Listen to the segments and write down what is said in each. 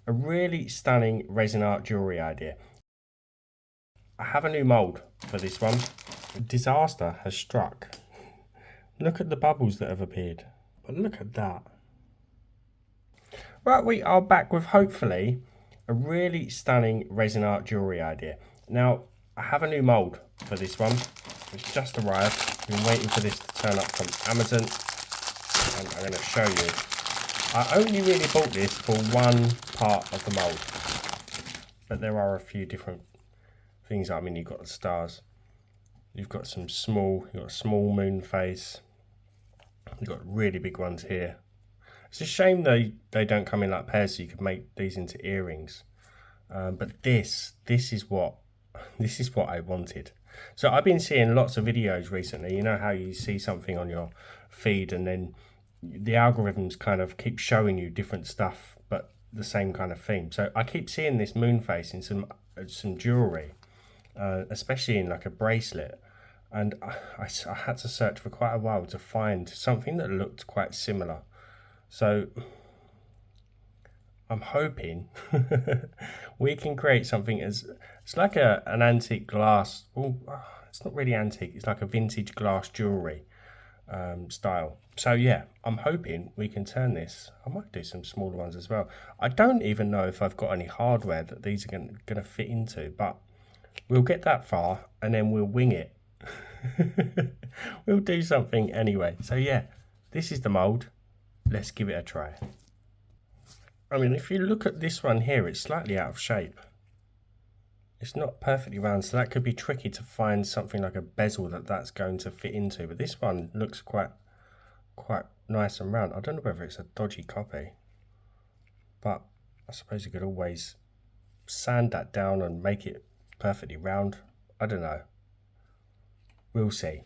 a really stunning resin art jewellery idea. I have a new mould for this one. Disaster has struck. Look at the bubbles that have appeared. But look at that. Right, we are back with hopefully a really stunning resin art jewellery idea. Now, I have a new mould for this one. It's just arrived. Been waiting for this to turn up from Amazon, and I'm going to show you. I only really bought this for one part of the mould, but there are a few different things. I mean, you've got the stars, you've got a small moon face, you've got really big ones here. It's a shame they don't come in like pairs, so you could make these into earrings. But this is what I wanted. So I've been seeing lots of videos recently. You know how you see something on your feed and then the algorithms kind of keep showing you different stuff, but the same kind of theme. So I keep seeing this moon face in some jewelry, especially in like a bracelet. And I had to search for quite a while to find something that looked quite similar. So I'm hoping we can create something it's like an antique glass. Well, it's not really antique. It's like a vintage glass jewelry style. So yeah, I'm hoping we can turn this. I might do some smaller ones as well. I don't even know if I've got any hardware that these are going to fit into, but we'll get that far and then we'll wing it. We'll do something anyway. So yeah, this is the mold. Let's give it a try. I mean, if you look at this one here, it's slightly out of shape. It's not perfectly round, so that could be tricky to find something like a bezel that's going to fit into. But this one looks quite nice and round. I don't know whether it's a dodgy copy, but I suppose you could always sand that down and make it perfectly round. I don't know. We'll see.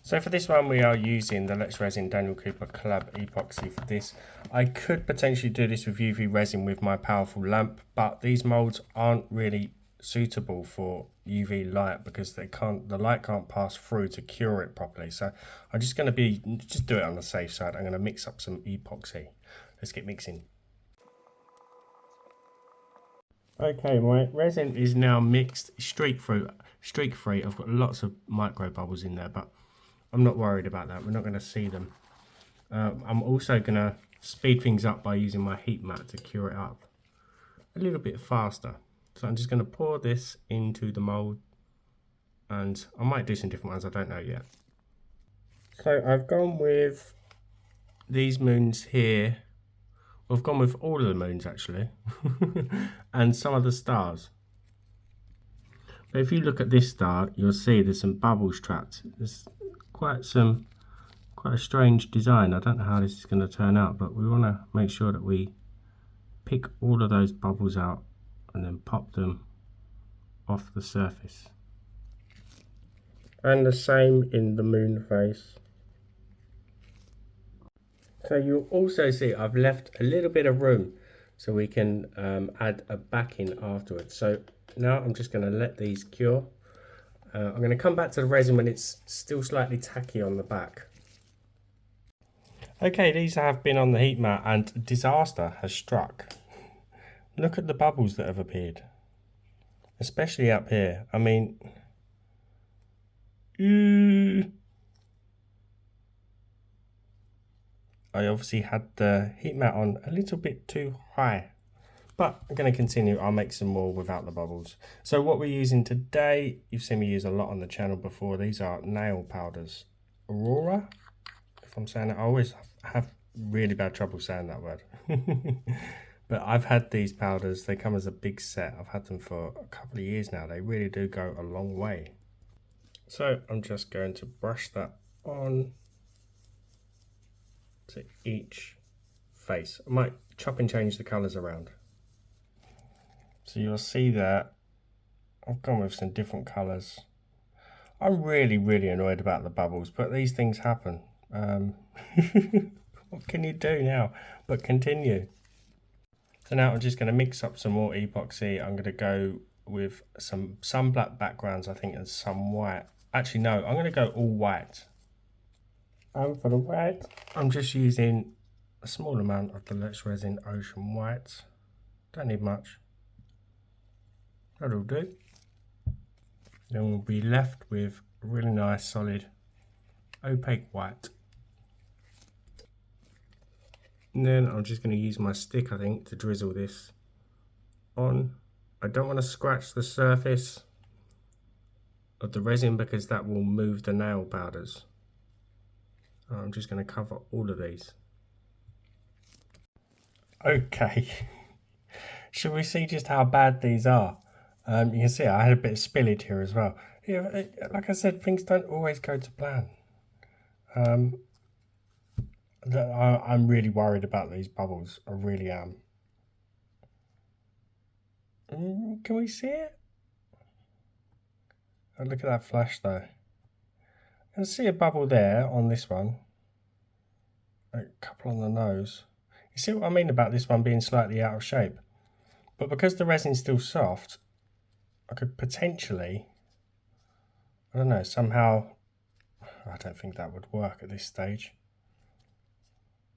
So for this one, we are using the Let's Resin Daniel Cooper Collab epoxy for this. I could potentially do this with UV resin with my powerful lamp, but these molds aren't really suitable for UV light because the light can't pass through to cure it properly. So I'm just going to do it on the safe side. I'm going to mix up some epoxy. Let's get mixing. Okay, my resin is now mixed streak free. I've got lots of micro bubbles in there, but I'm not worried about that. We're not going to see them. I'm also going to speed things up by using my heat mat to cure it up a little bit faster. So I'm just going to pour this into the mold, and I might do some different ones, I don't know yet. So I've gone with these moons here. I've gone with all of the moons actually, and some of the stars. But if you look at this star, you'll see there's some bubbles trapped. There's quite a strange design. I don't know how this is going to turn out, but we want to make sure that we pick all of those bubbles out and then pop them off the surface. And the same in the moon face. So you'll also see I've left a little bit of room so we can add a backing afterwards. So now I'm just going to let these cure. I'm going to come back to the resin when it's still slightly tacky on the back. Okay, these have been on the heat mat and disaster has struck. Look at the bubbles that have appeared, especially up here. I mean, I obviously had the heat mat on a little bit too high, but I'm going to continue. I'll make some more without the bubbles. So what we're using today, you've seen me use a lot on the channel before. These are nail powders. Aurora, if I'm saying it. I always have really bad trouble saying that word. But I've had these powders. They come as a big set. I've had them for a couple of years now. They really do go a long way. So I'm just going to brush that on to each face. I might chop and change the colours around. So you'll see that I've gone with some different colours. I'm really annoyed about the bubbles, but these things happen. What can you do now but continue? So now I'm just going to mix up some more epoxy. I'm going to go with some black backgrounds, I think, and some white. Actually, no, I'm going to go all white. And for the white, I'm just using a small amount of the Let's Resin Ocean White. Don't need much. That'll do. Then we'll be left with a really nice solid opaque white. And then I'm just going to use my stick, I think, to drizzle this on. I don't want to scratch the surface of the resin because that will move the nail powders. I'm just going to cover all of these. Okay, should we see just how bad these are? You can see I had a bit of spillage here as well. Yeah, like I said, things don't always go to plan. I'm really worried about these bubbles. I really am. Can we see it? Oh, look at that flash though. I can see a bubble there on this one. A couple on the nose. You see what I mean about this one being slightly out of shape? But because the resin's still soft, I could potentially, I don't know, somehow, I don't think that would work at this stage.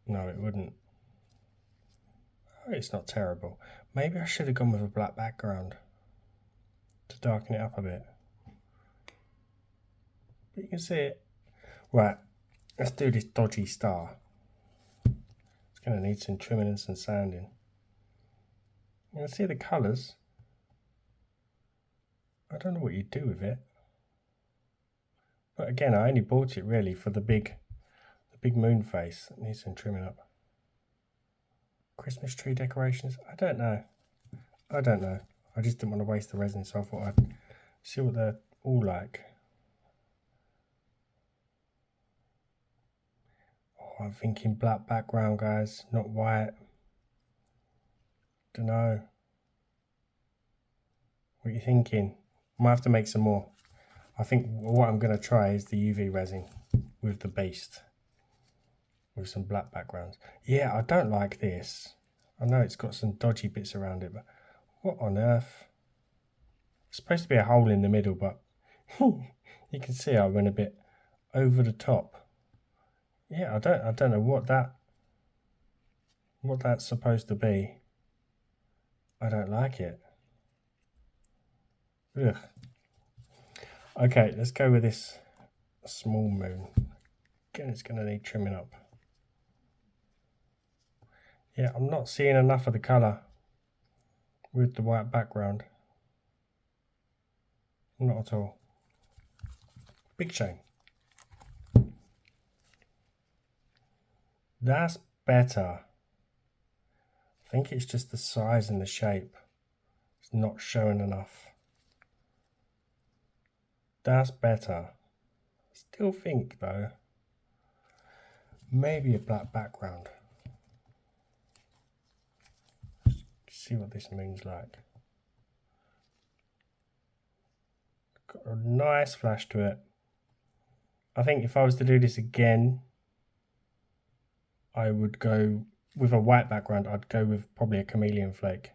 No, it wouldn't. Oh, it's not terrible. Maybe I should have gone with a black background to darken it up a bit. But you can see it. Right, let's do this dodgy star. It's going to need some trimming and some sanding. You can see the colours. I don't know what you do with it. But again, I only bought it really for the big moon face. It needs some trimming up. Christmas tree decorations? I don't know. I just didn't want to waste the resin, so I thought I'd see what they're all like. Oh, I'm thinking black background, guys, not white. Don't know. What are you thinking? Might have to make some more. I think what I'm going to try is the UV resin with the beast. With some black backgrounds. Yeah, I don't like this. I know it's got some dodgy bits around it, but what on earth? It's supposed to be a hole in the middle, but you can see I went a bit over the top. Yeah, I don't know what that's supposed to be. I don't like it. Ugh. Okay, let's go with this small moon. Again, it's going to need trimming up. Yeah, I'm not seeing enough of the colour with the white background. Not at all. Big shame. That's better. I think it's just the size and the shape. It's not showing enough. That's better. Still think though, maybe a black background. See what this moon's like. Got a nice flash to it. I think if I was to do this again, I would go with a white background. I'd go with probably a chameleon flake.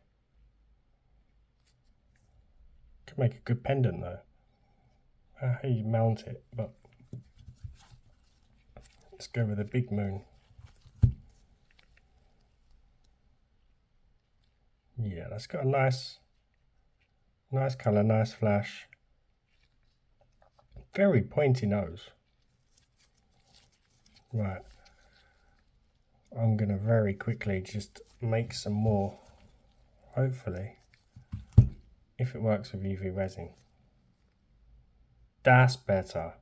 Could make a good pendant though. How you mount it, but let's go with a big moon. Yeah, that's got a nice colour, nice flash. Very pointy nose. Right. I'm going to very quickly just make some more, hopefully, if it works with UV resin. That's better.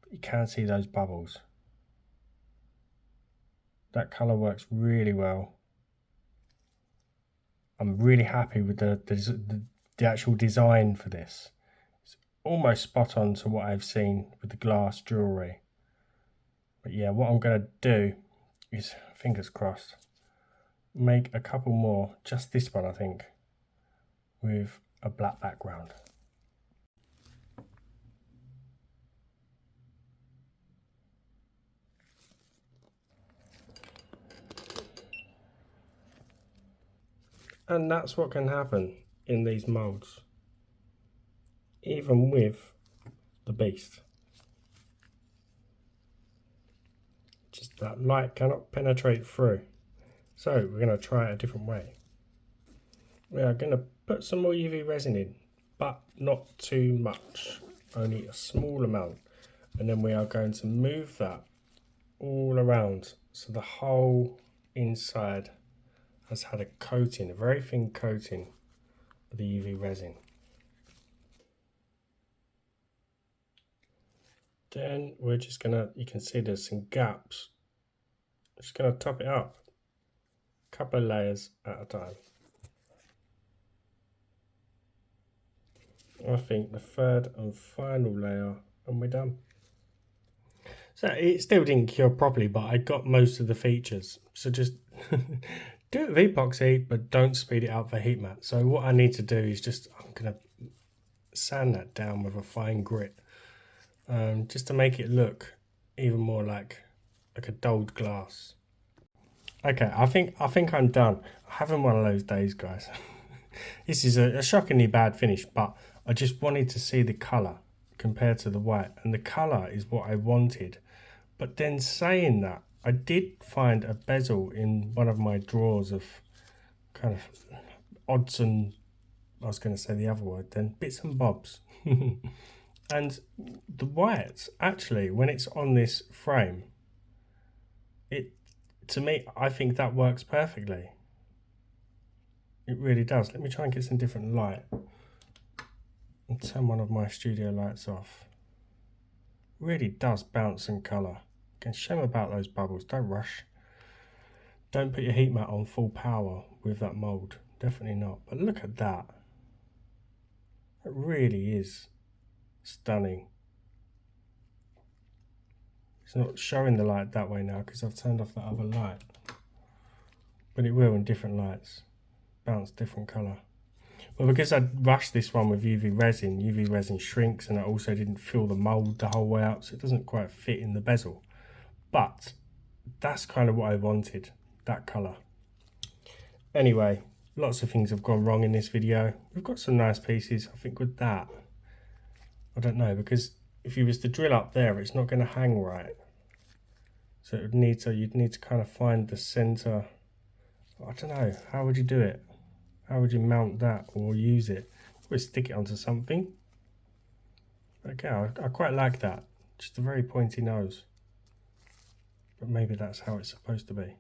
But you can see those bubbles. That colour works really well. I'm really happy with the actual design for this. It's almost spot on to what I've seen with the glass jewellery. But yeah, what I'm going to do is, fingers crossed, make a couple more, just this one I think, with a black background. And that's what can happen in these moulds, even with the beast. Just that light cannot penetrate through. So we're going to try it a different way. We are going to put some more UV resin in, but not too much, only a small amount. And then we are going to move that all around so the whole inside has had a coating, a very thin coating of the UV resin. Then we're just gonna, you can see there's some gaps. Just gonna top it up, a couple of layers at a time. I think the third and final layer and we're done. So it still didn't cure properly, but I got most of the features. So just do it with epoxy, but don't speed it up for heat mat. So what I need to do is just, I'm gonna sand that down with a fine grit, just to make it look even more like a dulled glass. Okay, I think I'm done. I'm having one of those days, guys. This is a shockingly bad finish, but I just wanted to see the colour compared to the white, and the colour is what I wanted. But then saying that, I did find a bezel in one of my drawers of kind of odds and, I was going to say the other word then, bits and bobs. And the white, actually, when it's on this frame, to me, I think that works perfectly. It really does. Let me try and get some different light and turn one of my studio lights off. Really does bounce and colour. Again, shame about those bubbles. Don't rush. Don't put your heat mat on full power with that mould. Definitely not. But look at that. It really is stunning. It's not showing the light that way now because I've turned off that other light. But it will in different lights. Bounce different colour. Well, because I rushed this one with UV resin shrinks, and I also didn't fill the mould the whole way up, so it doesn't quite fit in the bezel. But that's kind of what I wanted, that colour. Anyway, lots of things have gone wrong in this video. We've got some nice pieces. I think with that, I don't know, because if you was to drill up there, it's not going to hang right. So you'd need to kind of find the centre. I don't know, how would you do it? How would you mount that or use it? Or stick it onto something. Okay, I quite like that. Just a very pointy nose. But maybe that's how it's supposed to be.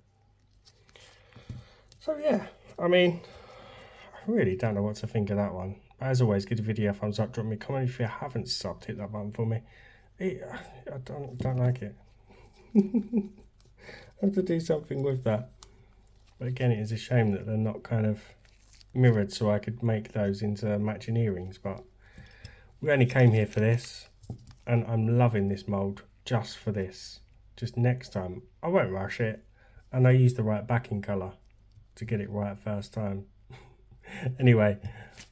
So yeah, I mean, I really don't know what to think of that one. But as always, give the video a thumbs up, drop me a comment if you haven't subbed, hit that button for me. I don't like it. I have to do something with that. But again, it is a shame that they're not kind of mirrored so I could make those into matching earrings. But we only came here for this, and I'm loving this mould just for this. Just next time, I won't rush it, and I use the right backing colour to get it right first time. Anyway,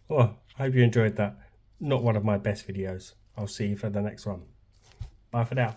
I hope you enjoyed that. Not one of my best videos. I'll see you for the next one. Bye for now.